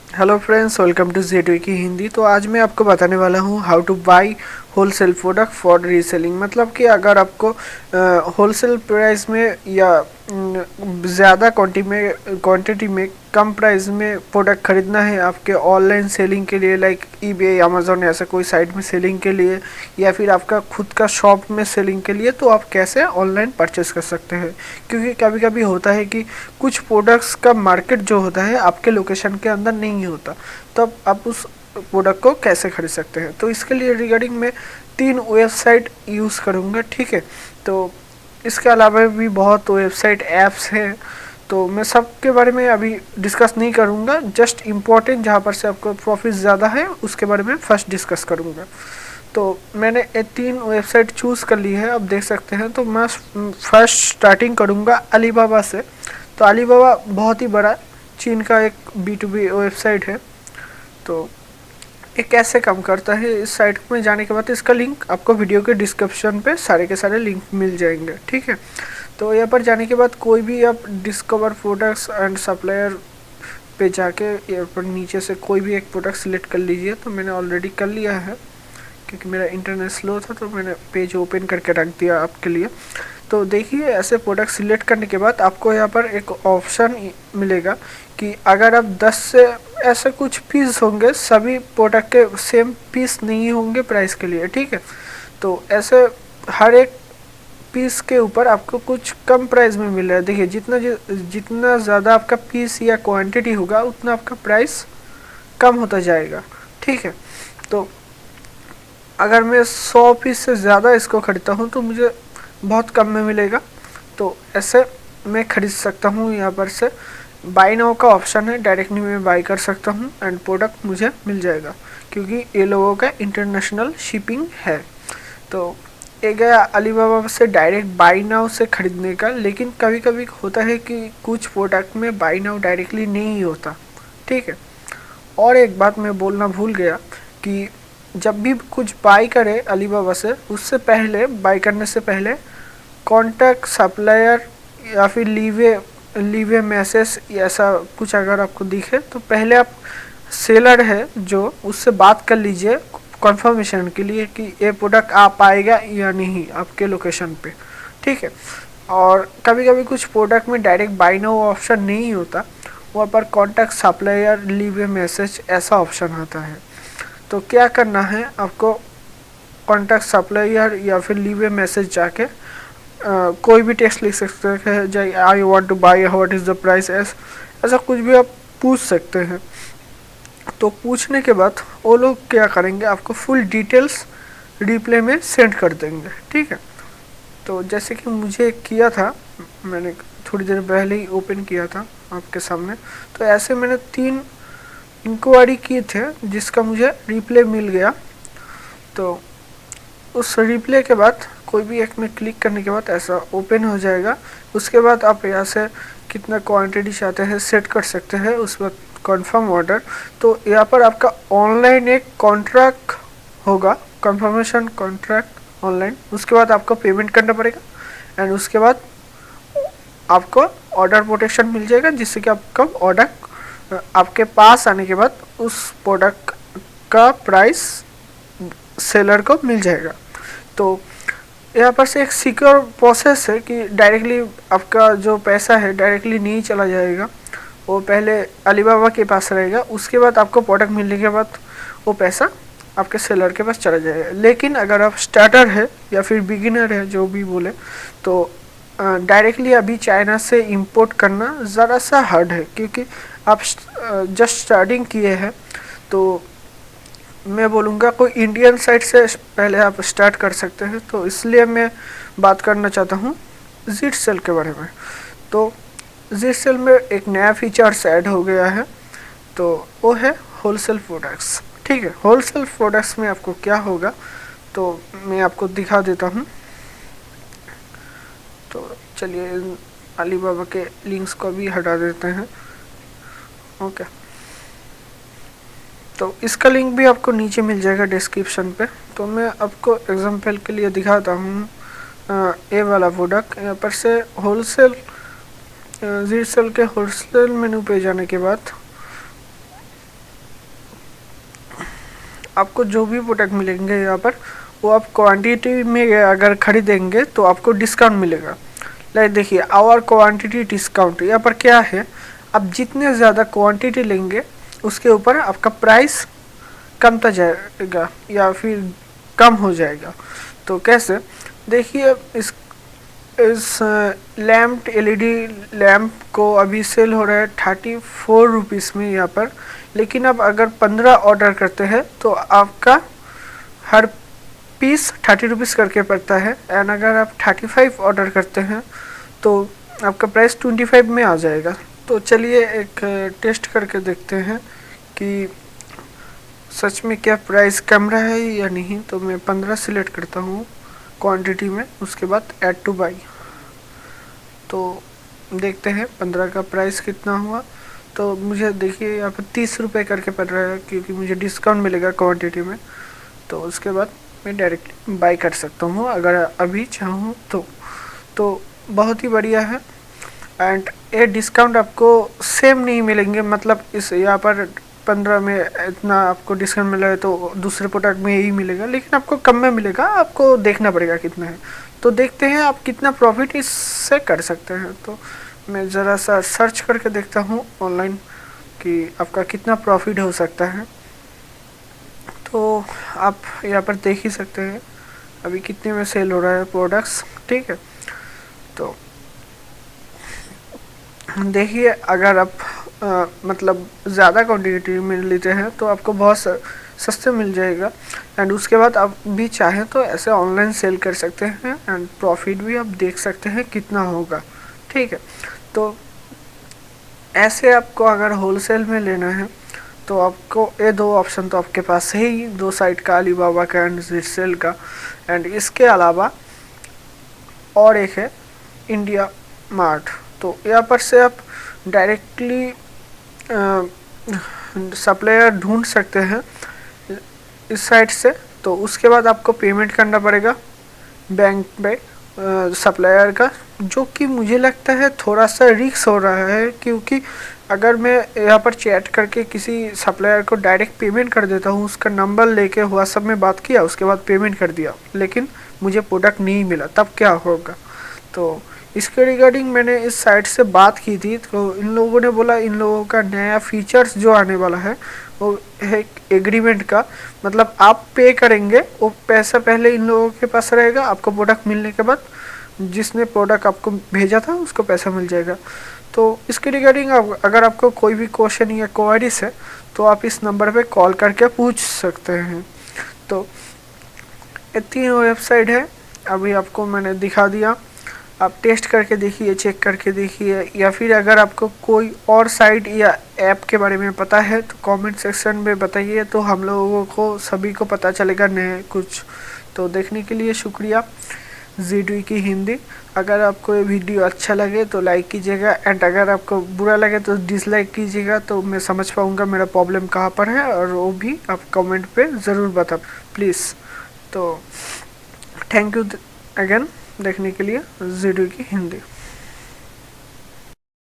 Hello friends, welcome to Z की हिंदी। तो आज मैं आपको बताने वाला हूँ how to buy wholesale product for reselling. मतलब कि अगर आपको होलसेल प्राइस में या ज़्यादा क्वांटिटी में कम प्राइस में प्रोडक्ट ख़रीदना है आपके ऑनलाइन सेलिंग के लिए, लाइक ईबे, अमेजोन ऐसा कोई साइट में सेलिंग के लिए, या फिर आपका खुद का शॉप में सेलिंग के लिए, तो आप कैसे ऑनलाइन परचेस कर सकते हैं। क्योंकि कभी कभी होता है कि कुछ प्रोडक्ट्स का मार्केट जो होता है आपके लोकेशन के अंदर नहीं होता, तब आप उस प्रोडक्ट को कैसे खरीद सकते हैं। तो इसके लिए रिगार्डिंग मैं 3 वेबसाइट यूज़ करूँगा, ठीक है। तो इसके अलावा भी बहुत वेबसाइट ऐप्स हैं, तो मैं सब के बारे में अभी डिस्कस नहीं करूँगा। जस्ट इम्पोर्टेंट जहाँ पर से आपको प्रॉफिट ज़्यादा है उसके बारे में फर्स्ट डिस्कस करूँगा। तो मैंने ये 3 वेबसाइट चूज़ कर ली है, अब देख सकते हैं। तो मैं फर्स्ट स्टार्टिंग करूँगा अलीबाबा से। तो अलीबाबा बहुत ही बड़ा चीन का एक B2B वेबसाइट है। तो ये कैसे काम करता है, इस साइट में जाने के बाद इसका लिंक आपको वीडियो के डिस्क्रिप्शन पे सारे के सारे लिंक मिल जाएंगे, ठीक है। तो यहाँ पर जाने के बाद कोई भी आप डिस्कवर प्रोडक्ट्स एंड सप्लायर पे जाके यहाँ पर नीचे से कोई भी एक प्रोडक्ट सिलेक्ट कर लीजिए। तो मैंने ऑलरेडी कर लिया है क्योंकि मेरा इंटरनेट स्लो था, तो मैंने पेज ओपन करके रख दिया आपके लिए। तो देखिए, ऐसे प्रोडक्ट सिलेक्ट करने के बाद आपको यहाँ पर एक ऑप्शन मिलेगा कि अगर आप 10 से ऐसे कुछ पीस होंगे, सभी प्रोडक्ट के सेम पीस नहीं होंगे प्राइस के लिए, ठीक है। तो ऐसे हर एक पीस के ऊपर आपको कुछ कम प्राइस में मिल रहा है। देखिए, जितना ज़्यादा आपका पीस या क्वांटिटी होगा उतना आपका प्राइस कम होता जाएगा, ठीक है। तो अगर मैं 100 पीस से ज़्यादा इसको खरीदता हूँ तो मुझे बहुत कम में मिलेगा। तो ऐसे मैं खरीद सकता हूँ। यहाँ पर से बाई नाउ का ऑप्शन है, डायरेक्टली मैं बाई कर सकता हूँ एंड प्रोडक्ट मुझे मिल जाएगा क्योंकि ये लोगों का इंटरनेशनल शिपिंग है। तो ये गया अलीबाबा से डायरेक्ट बाई नाउ से ख़रीदने का। लेकिन कभी कभी होता है कि कुछ प्रोडक्ट में बाई नाउ डायरेक्टली नहीं होता, ठीक है। और एक बात मैं बोलना भूल गया कि जब भी कुछ बाई करें अलीबाबा से, उससे पहले बाई करने से पहले कॉन्टैक्ट सप्लायर या फिर लीवे मैसेज ऐसा कुछ अगर आपको दिखे तो पहले आप सेलर है जो उससे बात कर लीजिए कंफर्मेशन के लिए कि ये प्रोडक्ट आ पाएगा या नहीं आपके लोकेशन पे, ठीक है। और कभी कभी कुछ प्रोडक्ट में डायरेक्ट बाई नाउ ऑप्शन नहीं होता, वहाँ पर कॉन्टैक्ट सप्लायर लीव ए मैसेज ऐसा ऑप्शन आता है। तो क्या करना है आपको, कॉन्टैक्ट सप्लायर या फिर लीव ए मैसेज जाके कोई भी टेक्स्ट लिख सकते हैं, जैसे I want two by, what is the price, ऐसा कुछ भी आप पूछ सकते हैं। तो पूछने के बाद वो लोग क्या करेंगे, आपको फुल डिटेल्स रिप्लाई में सेंड कर देंगे, ठीक है। तो जैसे कि मुझे किया था, मैंने थोड़ी देर पहले ही ओपन किया था आपके सामने। तो ऐसे मैंने 3 इंक्वायरी किए थे जिसका मुझे रिप्लाई मिल गया। तो उस रिप्लाई के बाद कोई भी एक में क्लिक करने के बाद ऐसा ओपन हो जाएगा। उसके बाद आप यहाँ से कितना क्वांटिटी चाहते हैं सेट कर सकते हैं, उस वक्त कंफर्म ऑर्डर। तो यहाँ पर आपका ऑनलाइन एक कॉन्ट्रैक्ट होगा, कंफर्मेशन कॉन्ट्रैक्ट ऑनलाइन। उसके बाद आपको पेमेंट करना पड़ेगा एंड उसके बाद आपको ऑर्डर प्रोटेक्शन मिल जाएगा, जिससे कि आपका ऑर्डर आपके पास आने के बाद उस प्रोडक्ट का प्राइस सेलर को मिल जाएगा। तो यहाँ पर से एक सिक्योर प्रोसेस है कि डायरेक्टली आपका जो पैसा है डायरेक्टली नहीं चला जाएगा, वो पहले अलीबाबा के पास रहेगा। उसके बाद आपको प्रोडक्ट मिलने के बाद वो पैसा आपके सेलर के पास चला जाएगा। लेकिन अगर आप स्टार्टर है या फिर बिगिनर है, जो भी बोले, तो डायरेक्टली अभी चाइना से इंपोर्ट करना ज़रा सा हार्ड है क्योंकि आप जस्ट स्टार्टिंग किए हैं। तो मैं बोलूँगा कोई इंडियन साइट से पहले आप स्टार्ट कर सकते हैं। तो इसलिए मैं बात करना चाहता हूँ जीट सेल के बारे में। तो जीट सेल में एक नया फीचर्स ऐड हो गया है, तो वो है होलसेल प्रोडक्ट्स, ठीक है। होलसेल प्रोडक्ट्स में आपको क्या होगा तो मैं आपको दिखा देता हूँ। तो चलिए अलीबाबा के लिंक्स को भी हटा देते हैं, ओके। तो इसका लिंक भी आपको नीचे मिल जाएगा डिस्क्रिप्शन पे। तो मैं आपको एग्जांपल के लिए दिखाता हूँ ये वाला प्रोडक्ट। यहाँ पर से होलसेल जीट सेल के होलसेल मेनू पे जाने के बाद आपको जो भी प्रोडक्ट मिलेंगे यहाँ पर वो आप क्वांटिटी में अगर खरीदेंगे तो आपको डिस्काउंट मिलेगा। लाइक देखिए आवर क्वांटिटी डिस्काउंट, यहाँ पर क्या है, आप जितने ज़्यादा क्वांटिटी लेंगे उसके ऊपर आपका प्राइस कमता जाएगा या फिर कम हो जाएगा। तो कैसे, देखिए इस लैम्प एलईडी लैम्प को अभी सेल हो रहा है 34 रुपीज़ में यहाँ पर, लेकिन अब अगर 15 ऑर्डर करते हैं तो आपका हर पीस 30 रुपीज़ करके पड़ता है। एंड अगर आप 35 ऑर्डर करते हैं तो आपका प्राइस 25 में आ जाएगा। तो चलिए एक टेस्ट करके देखते हैं कि सच में क्या प्राइस कम रहा है या नहीं। तो मैं 15 सिलेक्ट करता हूँ क्वांटिटी में, उसके बाद ऐड टू बाई। तो देखते हैं 15 का प्राइस कितना हुआ। तो मुझे देखिए यहाँ पर 30 रुपये करके पड़ रहा है क्योंकि मुझे डिस्काउंट मिलेगा क्वांटिटी में। तो उसके बाद मैं डायरेक्ट बाई कर सकता हूँ अगर अभी चाहूँ तो बहुत ही बढ़िया है। एंड ये डिस्काउंट आपको सेम नहीं मिलेंगे, मतलब इस यहाँ पर 15 में इतना आपको डिस्काउंट मिला है तो दूसरे प्रोडक्ट में यही मिलेगा, लेकिन आपको कम में मिलेगा। आपको देखना पड़ेगा कितना है। तो देखते हैं आप कितना प्रॉफिट इससे कर सकते हैं। तो मैं ज़रा सा सर्च करके देखता हूँ ऑनलाइन कि आपका कितना प्रॉफिट हो सकता है। तो आप यहाँ पर देख ही सकते हैं अभी कितने में सेल हो रहा है प्रोडक्ट्स, ठीक है। तो देखिए अगर आप मतलब ज़्यादा क्वांटिटी में लेते हैं तो आपको बहुत सस्ते मिल जाएगा। एंड उसके बाद आप भी चाहें तो ऐसे ऑनलाइन सेल कर सकते हैं एंड प्रॉफिट भी आप देख सकते हैं कितना होगा, ठीक है। तो ऐसे आपको अगर होलसेल में लेना है तो आपको ये दो ऑप्शन तो आपके पास है ही, दो साइट का, अलीबाबा का एंड जिटसेल का। एंड इसके अलावा और एक है इंडिया मार्ट। तो यहाँ पर से आप डायरेक्टली सप्लायर ढूंढ सकते हैं इस साइट से। तो उसके बाद आपको पेमेंट करना पड़ेगा बैंक पे सप्लायर का, जो कि मुझे लगता है थोड़ा सा रिस्क हो रहा है, क्योंकि अगर मैं यहाँ पर चैट करके किसी सप्लायर को डायरेक्ट पेमेंट कर देता हूँ, उसका नंबर लेके व्हाट्सएप में बात किया, उसके बाद पेमेंट कर दिया, लेकिन मुझे प्रोडक्ट नहीं मिला, तब क्या होगा। तो इसके रिगार्डिंग मैंने इस साइट से बात की थी, तो इन लोगों ने बोला इन लोगों का नया फीचर्स जो आने वाला है वो है एग्रीमेंट का, मतलब आप पे करेंगे, वो पैसा पहले इन लोगों के पास रहेगा, आपको प्रोडक्ट मिलने के बाद जिसने प्रोडक्ट आपको भेजा था उसको पैसा मिल जाएगा। तो इसके रिगार्डिंग अगर आपको कोई भी क्वेश्चन या क्वेरीज है तो आप इस नंबर पे कॉल करके पूछ सकते हैं। तो इतनी वेबसाइट है, अभी आपको मैंने दिखा दिया, आप टेस्ट करके देखिए, चेक करके देखिए, या फिर अगर आपको कोई और साइट या ऐप के बारे में पता है तो कमेंट सेक्शन में बताइए, तो हम लोगों को सभी को पता चलेगा नए कुछ। तो देखने के लिए शुक्रिया ZDUI की हिंदी। अगर आपको ये वीडियो अच्छा लगे तो लाइक कीजिएगा, एंड अगर आपको बुरा लगे तो डिसलाइक कीजिएगा, तो मैं समझ पाऊँगा मेरा प्रॉब्लम कहाँ पर है, और वो भी आप कमेंट पे ज़रूर बता प्लीज़। तो थैंक यू अगेन देखने के लिए ZDUI की हिंदी।